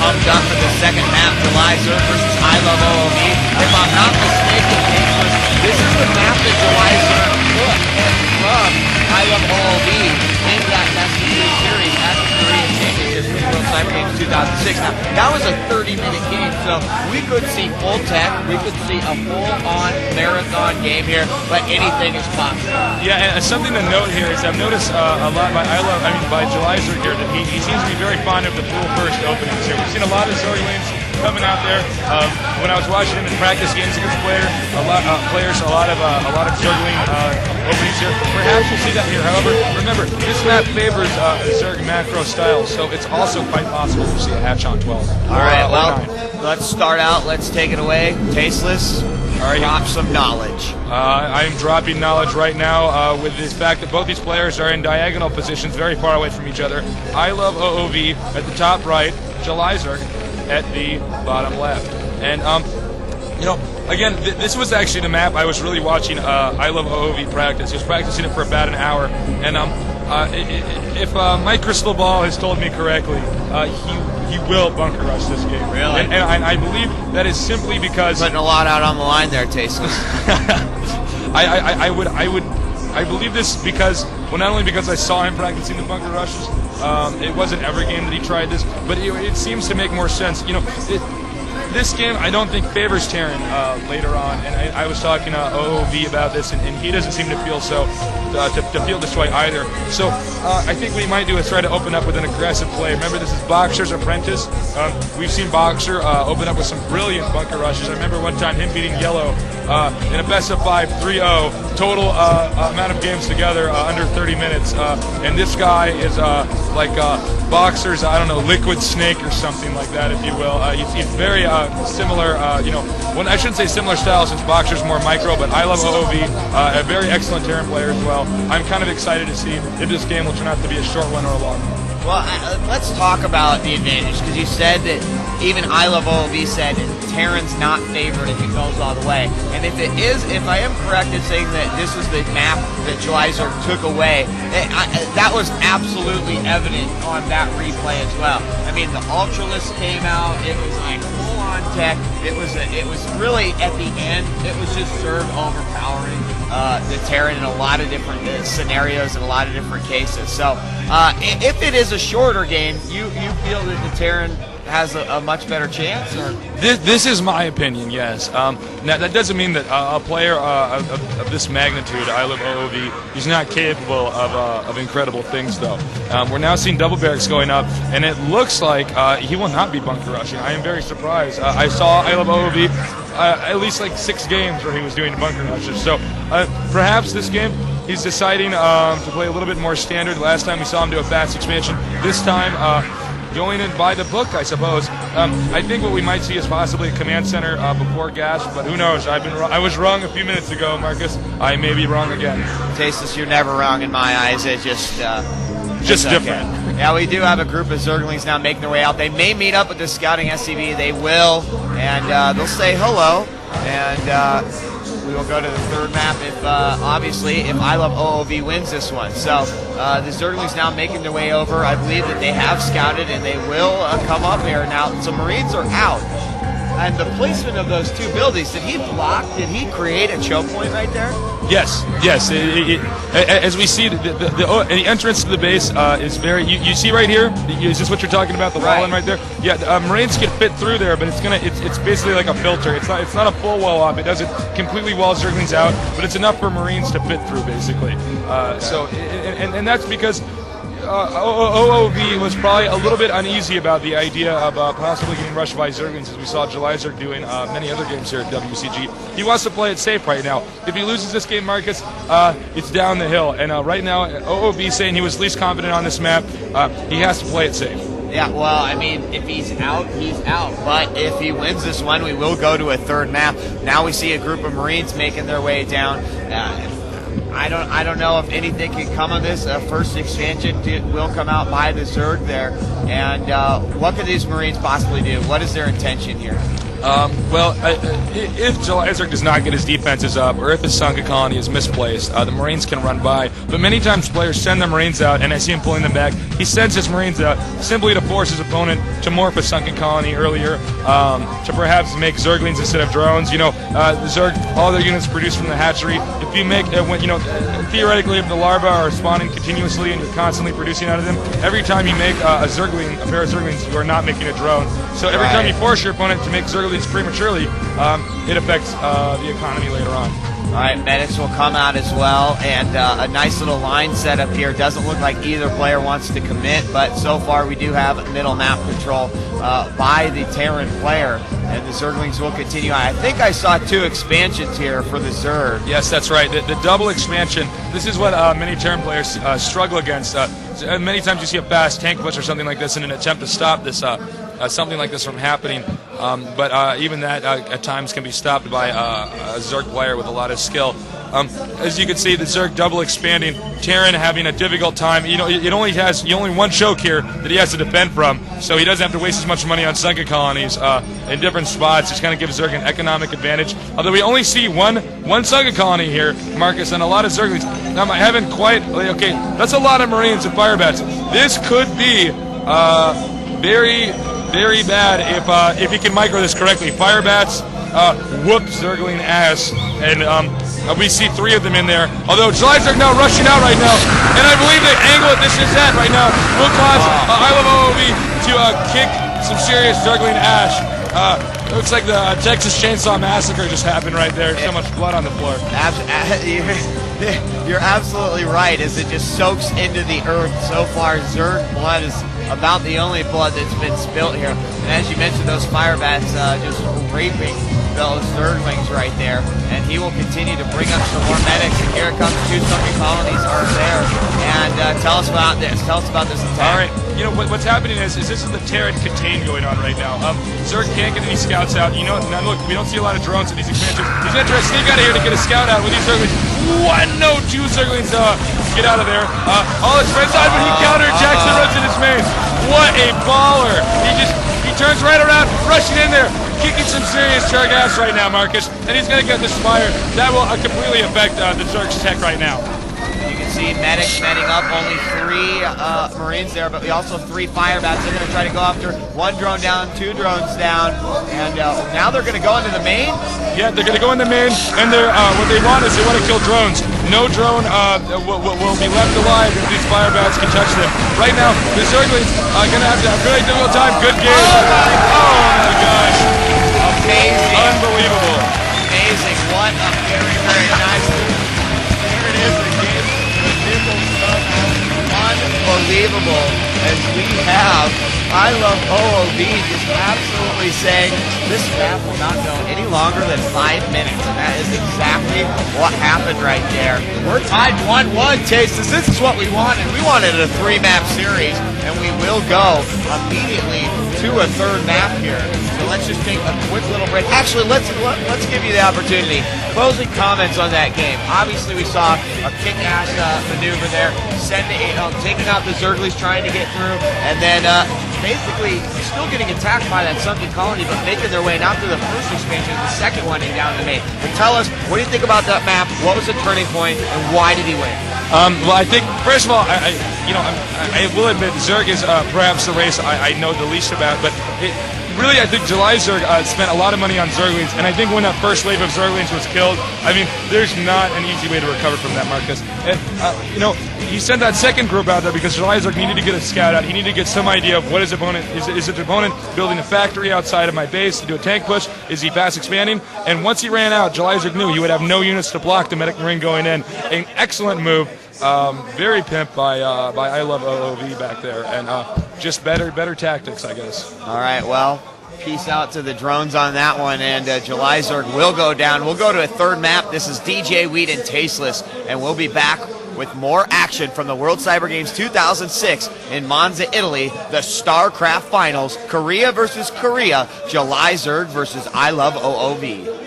pumped up for the second map, JulyZerg versus Iloveoov. If I'm not mistaken, this is the map that JulyZerg took from Iloveoov in that Best of 3 series at the Korean Championships for the World Cyber Games 2006. Now, that was a 30-minute game, so we could see full tech, we could see a full-on marathon game here, but anything is possible. Yeah, and something to note here is I've noticed a lot by JulyZerg here that he seems to be very fond of the pool first openings here. We've seen a lot of Zerg lanes coming out there. When I was watching him in practice games against a lot of Zerg lane openings here. Perhaps we'll see that here. However, remember, this map favors Zerg macro style, so it's also quite possible to see a hatch on 12. All right, well, let's start out. Let's take it away. Tasteless, drop some knowledge. I'm dropping knowledge right now with the fact that both these players are in diagonal positions very far away from each other. Iloveoov at the top right, JulyZerg at the bottom left. And, you know, again, this was actually the map I was really watching Iloveoov practice. He was practicing it for about an hour. And if my crystal ball has told me correctly, he will bunker rush this game. Really? And I believe that is simply because... Putting a lot out on the line there, Tasteless. I believe this because, well, not only because I saw him practicing the bunker rushes, it wasn't every game that he tried this, but it seems to make more sense. You know, this game I don't think favors Terran later on, and I was talking to OOV about this, and he doesn't seem to feel to feel this way either. So I think what he might do is try to open up with an aggressive play. Remember, this is Boxer's apprentice. We've seen Boxer open up with some brilliant bunker rushes. I remember one time him beating Yellow in a best of 5 3-0 total amount of games together under 30 minutes. And this guy is like Boxer's, I don't know, liquid snake or something like that, if you will. He's very similar, you know, well, I shouldn't say similar style since Boxer's more micro, but Iloveoov, a very excellent Terran player as well. I'm kind of excited to see if this game will turn out to be a short one or a long one. Well, let's talk about the advantage, because you said that even Iloveoov said Terran's not favored if it goes all the way. And if it is, if I am correct in saying that this was the map that JulyZerg took away, that was absolutely evident on that replay as well. I mean, the Ultralisk came out, it was like full-on tech, it was really, at the end, it was just Zerg overpowering the Terran in a lot of different scenarios and a lot of different cases. So if it is a shorter game, you feel that the Terran has a much better chance? Or? This is my opinion, yes. Now, that doesn't mean that a player of this magnitude, Iloveoov, he's not capable of incredible things, though. We're now seeing double barracks going up, and it looks like he will not be bunker rushing. I am very surprised. I saw Iloveoov at least like 6 games where he was doing bunker rushes. So perhaps this game he's deciding to play a little bit more standard. Last time we saw him do a fast expansion. This time going in by the book, I suppose. I think what we might see is possibly a command center before gas, but who knows? I was wrong a few minutes ago, Marcus. I may be wrong again. Tasteless, you're never wrong in my eyes. It's just different. Okay. Yeah, we do have a group of Zerglings now making their way out. They may meet up with the scouting SCV. They will, and they'll say hello, and we will go to the third map if, obviously, if Iloveoov wins this one. So the Zerglings now making their way over. I believe that they have scouted and they will come up here. Now, some Marines are out. And the placement of those 2 buildings, did he block? Did he create a choke point right there? Yes. As we see, the entrance to the base is very. You see right here. Is this what you're talking about? The wall in right there. Yeah, Marines can fit through there, but it's basically like a filter. It's not a full wall off. It doesn't completely wall Zerglings out, but it's enough for Marines to fit through, basically. So that's because OOV was probably a little bit uneasy about the idea of possibly getting rushed by Zerglings, as we saw JulyZerg doing many other games here at WCG. He wants to play it safe right now. If he loses this game, Marcus, it's down the hill. And right now, OOV saying he was least confident on this map. He has to play it safe. Yeah, well, I mean, if he's out, he's out. But if he wins this one, we will go to a third map. Now we see a group of Marines making their way down. I don't know if anything can come of this. First expansion will come out by the Zerg there. And what could these Marines possibly do? What is their intention here? If JulyZerg does not get his defenses up, or if his sunken colony is misplaced, the Marines can run by. But many times players send their Marines out, and I see him pulling them back. He sends his Marines out simply to force his opponent to morph a sunken colony earlier, to perhaps make Zerglings instead of drones. You know, the Zerg, all their units produced from the hatchery. If you make, theoretically, if the larvae are spawning continuously and you're constantly producing out of them, every time you make a Zergling, a pair of Zerglings, you are not making a drone. So every time you force your opponent to make Zerglings prematurely, it affects the economy later on. All right, medics will come out as well, and a nice little line setup here. Doesn't look like either player wants to commit, but so far we do have middle map control by the Terran player, and the Zerglings will continue. I think I saw 2 expansions here for the Zerg. Yes, that's right. The double expansion. This is what many Terran players struggle against. Many times you see a fast tank push or something like this in an attempt to stop this something like this from happening, but even that at times can be stopped by a Zerg player with a lot of skill. As you can see, the Zerg double expanding, Terran having a difficult time. You know, he only one choke here that he has to defend from, so he doesn't have to waste as much money on sunken colonies in different spots. Just kind of gives Zerg an economic advantage. Although we only see one sunken colony here, Marcus, and a lot of Zerglings. Now I haven't quite. Okay, that's a lot of Marines and fire bats. This could be very bad if he can micro this correctly. Fire bats whoop Zergling ass, and we see 3 of them in there. Although JulyZerg now rushing out right now, and I believe the angle that this is at right now will cause Iloveoov to kick some serious Zergling ash. Looks like the Texas Chainsaw Massacre just happened right there. So much blood on the floor. You're absolutely right, as it just soaks into the earth. So far, Zerg blood is about the only blood that's been spilt here. And as you mentioned, those fire bats just raping those Zerglings right there. And he will continue to bring up some more medics. And here it comes, 2 sunken colonies are there. And tell us about this. Tell us about this attack. All right. You know, what's happening is this is the Terran contain going on right now. Zerg can't get any scouts out. You know, now look, we don't see a lot of drones in these expansions. He's going to try to sneak out of here to get a scout out with these Zerglings. 2 Zerglings get out of there. All his friends died, but he counterattacks and runs in his main. What a baller! He turns right around, rushing in there, kicking some serious Zerg ass right now, Marcus, and he's going to get this fire. That will completely affect the Zerg's tech right now. You can see medics setting up, only 3 Marines there, but we also have 3 fire bats. They're going to try to go after 1 drone down, 2 drones down, and now they're going to go into the main? Yeah, they're going to go in the main, and what they want is they want to kill drones. No drone will be left alive if these fire bats can touch them. Right now, the Zerglings are going to have a very difficult time. Good game. Oh my gosh. Amazing. Unbelievable. Amazing. What a very, very nice. There it is again. Unbelievable. As we have Iloveoov just absolutely saying this map will not go any longer than 5 minutes. And that is exactly what happened right there. We're tied 1-1, Chase. This is what we wanted. We wanted a 3-map series, and we will go immediately to a 3rd map here. So let's just take a quick little break. Actually, let's give you the opportunity. Closing comments on that game. Obviously, we saw a kick-ass maneuver there, taking out the Zerglings, trying to get through, and then basically still getting attacked by that sunken colony, but making their way not through the first expansion, the second one, and down the main. But tell us, what do you think about that map? What was the turning point, and why did he win? Well, I think, first of all, I will admit Zerg is perhaps the race I know the least about, but really, I think JulyZerg spent a lot of money on Zerglings, and I think when that first wave of Zerglings was killed, I mean, there's not an easy way to recover from that, Marcus. And, he sent that second group out there because JulyZerg needed to get a scout out. He needed to get some idea of what his opponent is. Is his opponent building a factory outside of my base to do a tank push? Is he fast expanding? And once he ran out, JulyZerg knew he would have no units to block the medic marine going in. An excellent move. Very pimped by Iloveoov back there, and just better tactics, I guess. All right, well, peace out to the drones on that one, and JulyZerg will go down. We'll go to a 3rd map. This is DJ Wheat and Tasteless, and we'll be back with more action from the World Cyber Games 2006 in Monza, Italy, the StarCraft Finals, Korea versus Korea, JulyZerg versus Iloveoov.